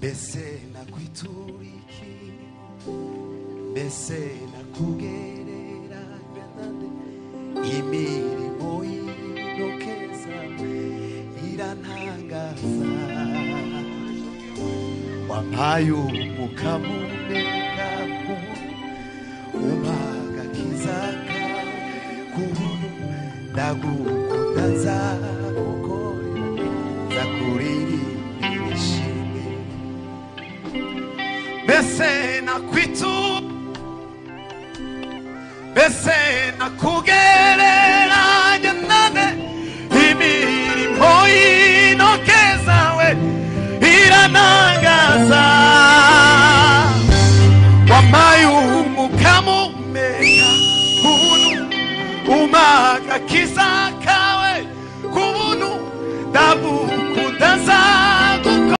Bese nakwituriki bese nakugerera imirimo y'inokeza irantangaza wampaye umukamumeka umpaga kizaka kubuntu ndagukunda nzagukorera nzakuririmbira ishimwe bese nakwituriki bese nakugereranya nane imirimo y'intoke zawe irana